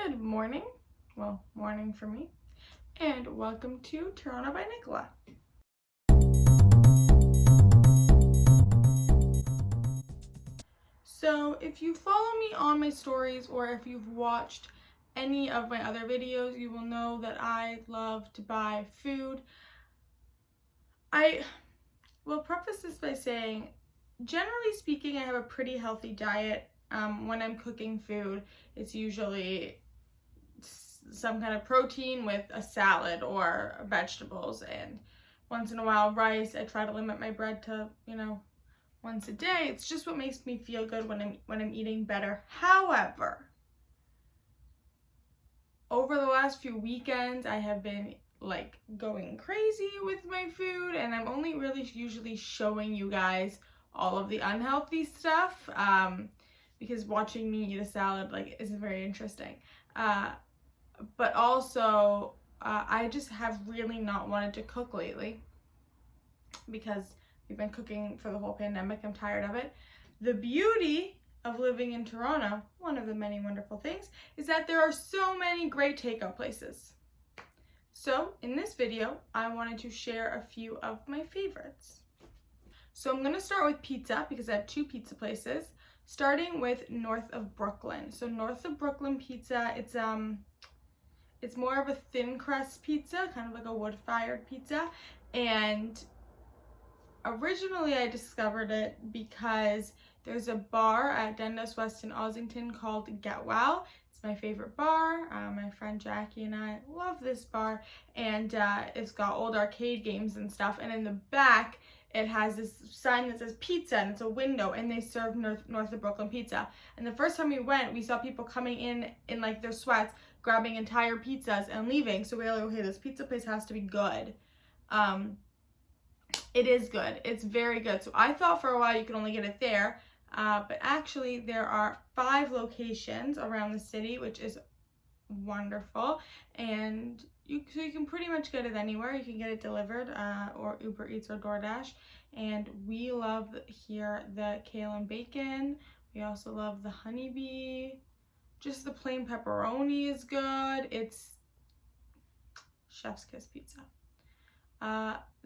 Good morning, well, morning for me, and welcome to Toronto by Nicola. So if you follow me on my stories or if you've watched any of my other videos, you will know that I love to buy food. I will preface this by saying, generally speaking, I have a pretty healthy diet. When I'm cooking food, it's usually some kind of protein with a salad or vegetables, and once in a while rice. I try to limit my bread to, once a day. It's just what makes me feel good when I'm eating better. However, over the last few weekends, I have been like going crazy with my food, and I'm only really usually showing you guys all of the unhealthy stuff because watching me eat a salad isn't very interesting. But also, I just have really not wanted to cook lately because we've been cooking for the whole pandemic. I'm tired of it. The beauty of living in Toronto, one of the many wonderful things, is that there are so many great takeout places. So in this video, I wanted to share a few of my favorites. So I'm going to start with pizza because I have two pizza places, starting with north of Brooklyn. So north of Brooklyn pizza, it's more of a thin crust pizza, kind of like a wood-fired pizza. And originally I discovered it because there's a bar at Dundas West in Ossington called Get Well. It's my favorite bar. My friend Jackie and I love this bar. And it's got old arcade games and stuff. And in the back, it has this sign that says pizza, and it's a window, and they serve north of Brooklyn pizza. And the first time we went, we saw people coming in like their sweats, grabbing entire pizzas and leaving. So we were like, okay, this pizza place has to be good. It is good. It's very good. So I thought for a while you could only get it there, but actually there are 5 locations around the city, which is wonderful. And you can pretty much get it anywhere. You can get it delivered or Uber Eats or DoorDash. And we love here the kale and bacon. We also love the honeybee. Just the plain pepperoni is good. It's chef's kiss pizza.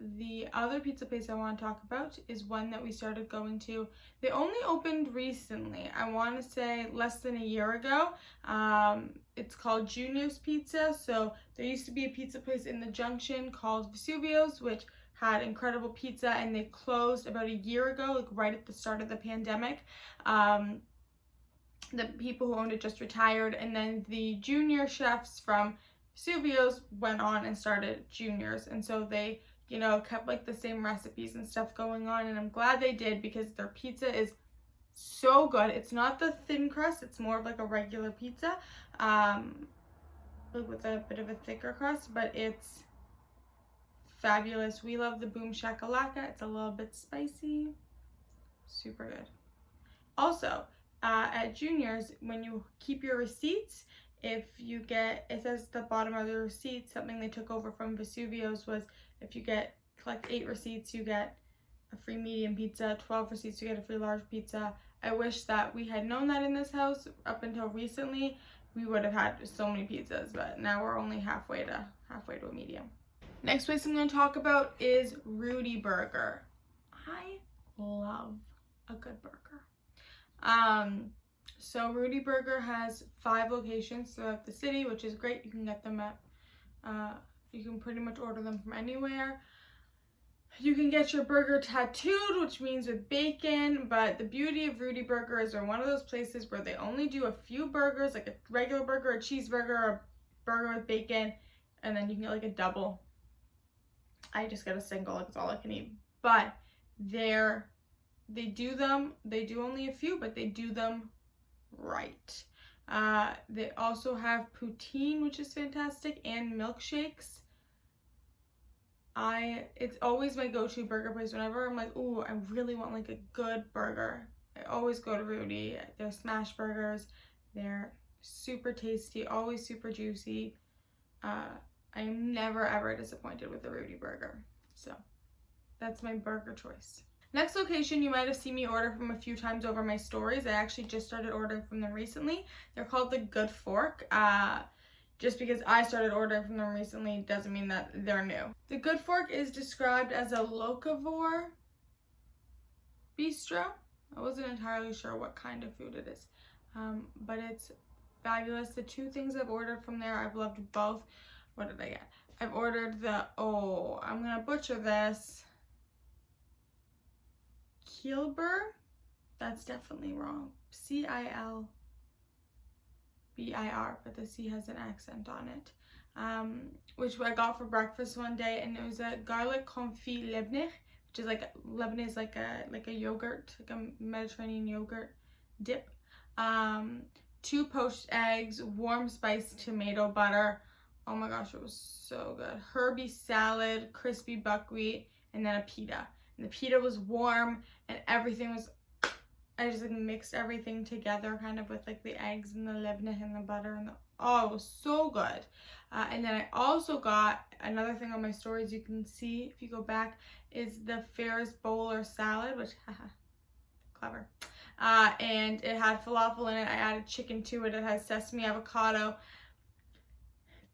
The other pizza place I want to talk about is one that we started going to. They only opened recently. I want to say less than a year ago. It's called Junior's Pizza. So there used to be a pizza place in the Junction called Vesuvio's, which had incredible pizza, and they closed about a year ago, like right at the start of the pandemic. The people who owned it just retired, and then the junior chefs from Vesuvio's went on and started Junior's, and so they, kept like the same recipes and stuff going on, and I'm glad they did because their pizza is so good. It's not the thin crust, it's more of like a regular pizza, with a bit of a thicker crust, but it's fabulous. We love the Boom Shakalaka. It's a little bit spicy, super good. Also, at Junior's, when you keep your receipts, if you get, it says at the bottom of the receipt, something they took over from Vesuvio's was if you collect 8 receipts, you get a free medium pizza, 12 receipts, you get a free large pizza. I wish that we had known that in this house up until recently. We would have had so many pizzas, but now we're only halfway to a medium. Next place I'm going to talk about is Rudy Burger. I love a good burger. So Rudy Burger has 5 locations throughout the city, which is great. You can get them at, you can pretty much order them from anywhere. You can get your burger tattooed, which means with bacon, but the beauty of Rudy Burger is they're one of those places where they only do a few burgers, like a regular burger, a cheeseburger, a burger with bacon, and then you can get like a double. I just get a single, like it's all I can eat. But they do only a few, but they do them right. They also have poutine, which is fantastic, and milkshakes. It's always my go-to burger place. Whenever I'm like, ooh, I really want like a good burger, I always go to Rudy. Their smash burgers, they're super tasty, always super juicy. I am never ever disappointed with the Rudy Burger. So that's my burger choice. Next location, you might have seen me order from a few times over my stories. I actually just started ordering from them recently. They're called the Good Fork. Just because I started ordering from them recently doesn't mean that they're new. The Good Fork is described as a locavore bistro. I wasn't entirely sure what kind of food it is, but it's fabulous. The two things I've ordered from there, I've loved both. What did I get? I've ordered the, I'm gonna butcher this, Kilbur. That's definitely wrong. Cilbir, but the C has an accent on it. Which I got for breakfast one day, and it was a garlic confit Lebanese, which is like Lebanese, like a yogurt, like a Mediterranean yogurt dip. 2 poached eggs, warm spiced tomato butter. Oh my gosh, it was so good. Herby salad, crispy buckwheat, and then a pita. And the pita was warm, and everything was, I just like mixed everything together kind of with like the eggs and the Lebanese and the butter and it was so good. And then I also got another thing on my stories you can see if you go back is the Ferris Bowler salad, which clever. And it had falafel in it. I added chicken to it. It has sesame, avocado.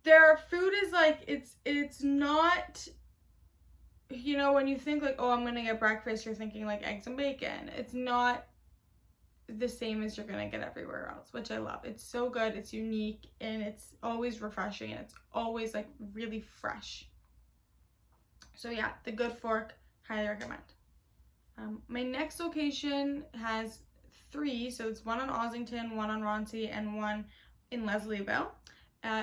Their food is like, it's not, you know, when you think like, oh, I'm gonna get breakfast, you're thinking like eggs and bacon. It's not the same as you're gonna get everywhere else, which I love. It's so good, it's unique, and it's always refreshing, and it's always like really fresh. So yeah, the Good Fork, highly recommend. My next location has 3, so it's one on Ossington, one on Roncy, and one in Leslieville.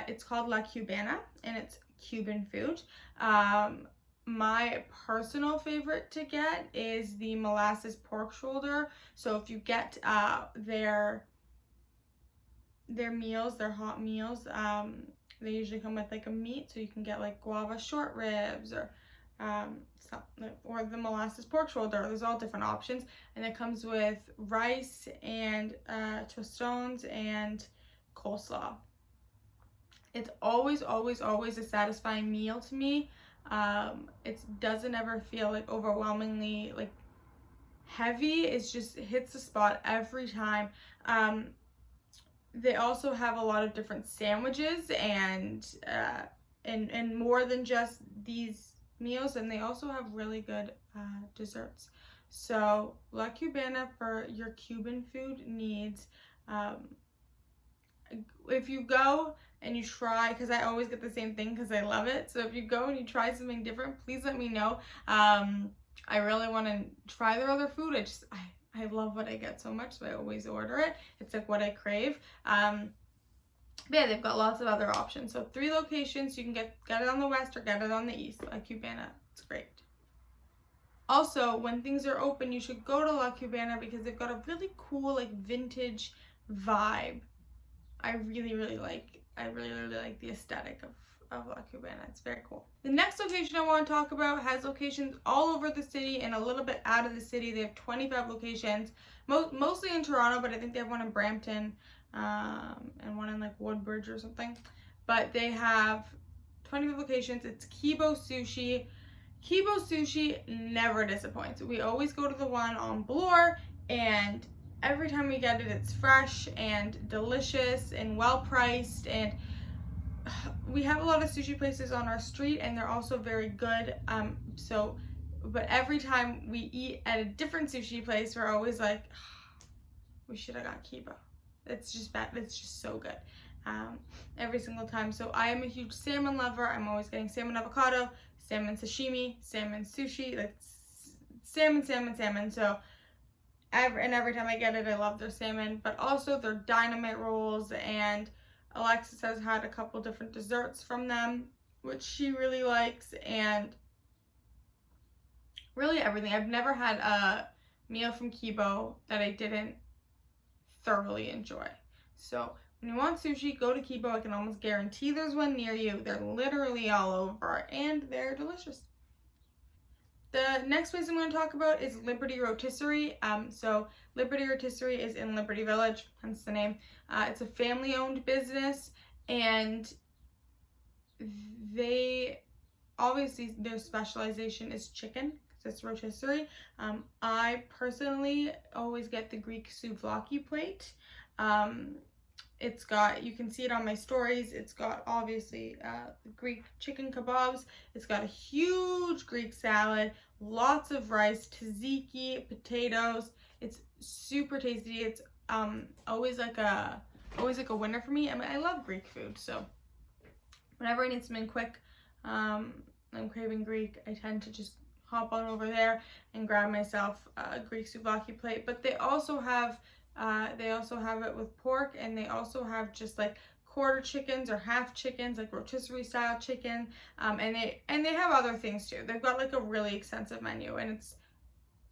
It's called La Cubana, and it's Cuban food. My personal favorite to get is the molasses pork shoulder. So if you get their meals, their hot meals, they usually come with like a meat, so you can get like guava short ribs or the molasses pork shoulder. There's all different options, and it comes with rice and tostones and coleslaw. It's always a satisfying meal to me. It doesn't ever feel like overwhelmingly like heavy. It's just, it hits the spot every time. They also have a lot of different sandwiches and more than just these meals, and they also have really good desserts. So La Cubana for your Cuban food needs. If you go and you try, because I always get the same thing because I love it, so if you go and you try something different, please let me know. I really want to try their other food. I love what I get so much, so I always order it. It's like what I crave. But yeah, they've got lots of other options. So 3 locations. You can get it on the west or get it on the east. La Cubana, it's great. Also, when things are open, you should go to La Cubana because they've got a really cool like vintage vibe. I really like the aesthetic of La Cubana. It's very cool. The next location I want to talk about has locations all over the city and a little bit out of the city. They have 25 locations, mostly in Toronto, but I think they have one in Brampton and one in like Woodbridge or something. But they have 25 locations. It's Kibo Sushi. Kibo Sushi never disappoints. We always go to the one on Bloor, and every time we get it, it's fresh and delicious and well priced, and we have a lot of sushi places on our street and they're also very good. But every time we eat at a different sushi place, we're always like, we should have got Kibo. It's just bad. It's just so good every single time. So I am a huge salmon lover. I'm always getting salmon avocado, salmon sashimi, salmon sushi, like salmon. So every time I get it, I love their salmon, but also their dynamite rolls, and Alexis has had a couple different desserts from them, which she really likes, and really everything. I've never had a meal from Kibo that I didn't thoroughly enjoy. So when you want sushi, go to Kibo. I can almost guarantee there's one near you. They're literally all over, and they're delicious. The next place I'm going to talk about is Liberty Rotisserie. So Liberty Rotisserie is in Liberty Village, hence the name. It's a family-owned business, and they obviously their specialization is chicken. because it's rotisserie. I personally always get the Greek souvlaki plate. It's got, you can see it on my stories, it's got obviously Greek chicken kebabs, it's got a huge Greek salad, lots of rice, tzatziki, potatoes. It's super tasty. It's always like a winner for me. I mean, I love Greek food, so whenever I need something quick, I'm craving Greek, I tend to just hop on over there and grab myself a Greek souvlaki plate. But they also have it with pork, and they also have just like quarter chickens or half chickens, like rotisserie style chicken. And they have other things too. They've got like a really extensive menu, and it's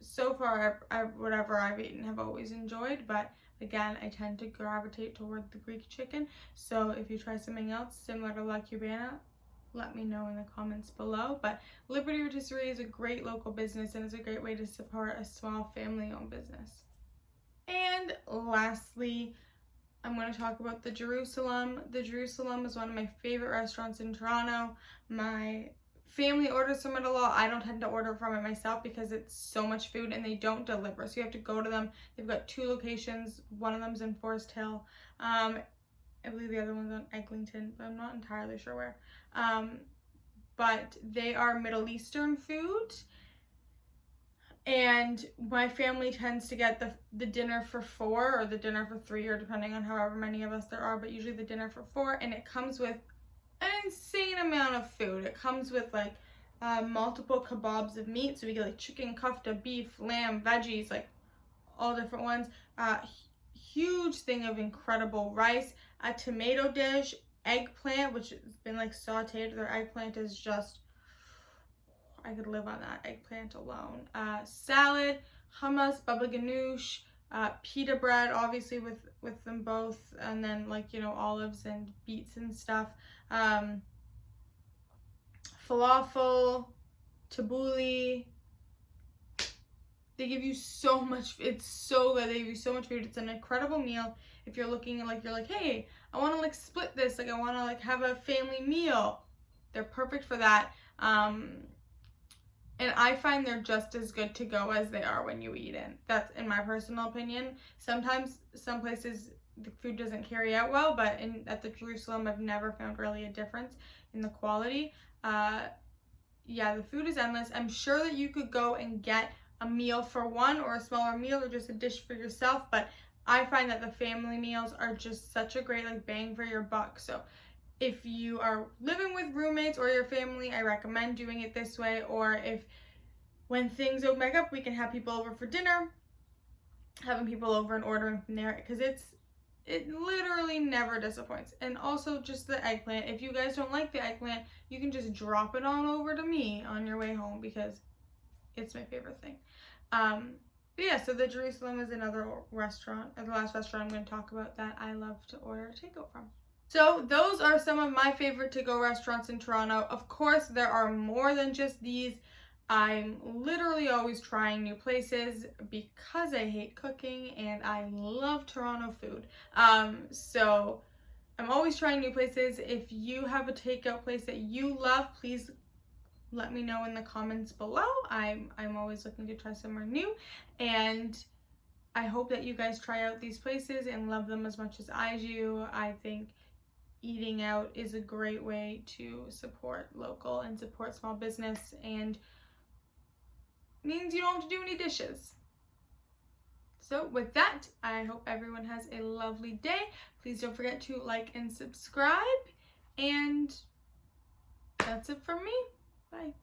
so far whatever I've eaten have always enjoyed. But again, I tend to gravitate toward the Greek chicken. So if you try something else similar to La Cubana, let me know in the comments below. But Liberty Rotisserie is a great local business, and it's a great way to support a small family-owned business. And lastly, I'm going to talk about the Jerusalem. The Jerusalem is one of my favorite restaurants in Toronto. My family orders from it a lot. I don't tend to order from it myself because it's so much food and they don't deliver. So you have to go to them. They've got 2 locations. One of them's in Forest Hill. I believe the other one's on Eglinton, but I'm not entirely sure where. But they are Middle Eastern food. And my family tends to get the dinner for 4 or the dinner for 3, or depending on however many of us there are, but usually the dinner for 4, and it comes with an insane amount of food. It comes with like multiple kebabs of meat, so we get like chicken, kofta, beef, lamb, veggies, like all different ones. Huge thing of incredible rice, a tomato dish, eggplant, which has been like sauteed. Their eggplant is just, I could live on that eggplant alone. Salad, hummus, baba ganoush, pita bread, obviously with them both, and then like, you know, olives and beets and stuff. Falafel, tabbouleh. They give you so much. It's so good. They give you so much food. It's an incredible meal. If you're looking like, you're like, hey, I want to like split this. Like I want to like have a family meal. They're perfect for that. And I find they're just as good to go as they are when you eat in. That's in my personal opinion. Sometimes some places the food doesn't carry out well, but at the Jerusalem, I've never found really a difference in the quality. Yeah, the food is endless. I'm sure that you could go and get a meal for one, or a smaller meal, or just a dish for yourself, but I find that the family meals are just such a great like bang for your buck. So if you are living with roommates or your family, I recommend doing it this way. Or if when things open back up, we can have people over for dinner, having people over and ordering from there, because it literally never disappoints. And also just the eggplant. If you guys don't like the eggplant, you can just drop it on over to me on your way home, because it's my favorite thing. But yeah, so the Jerusalem is another restaurant, the last restaurant I'm going to talk about that I love to order takeout from. So those are some of my favorite to-go restaurants in Toronto. Of course, there are more than just these. I'm literally always trying new places because I hate cooking and I love Toronto food. So I'm always trying new places. If you have a takeout place that you love, please let me know in the comments below. I'm always looking to try somewhere new, and I hope that you guys try out these places and love them as much as I do. I think eating out is a great way to support local and support small business, and means you don't have to do any dishes. So with that, I hope everyone has a lovely day. Please don't forget to like and subscribe, and that's it from me. Bye.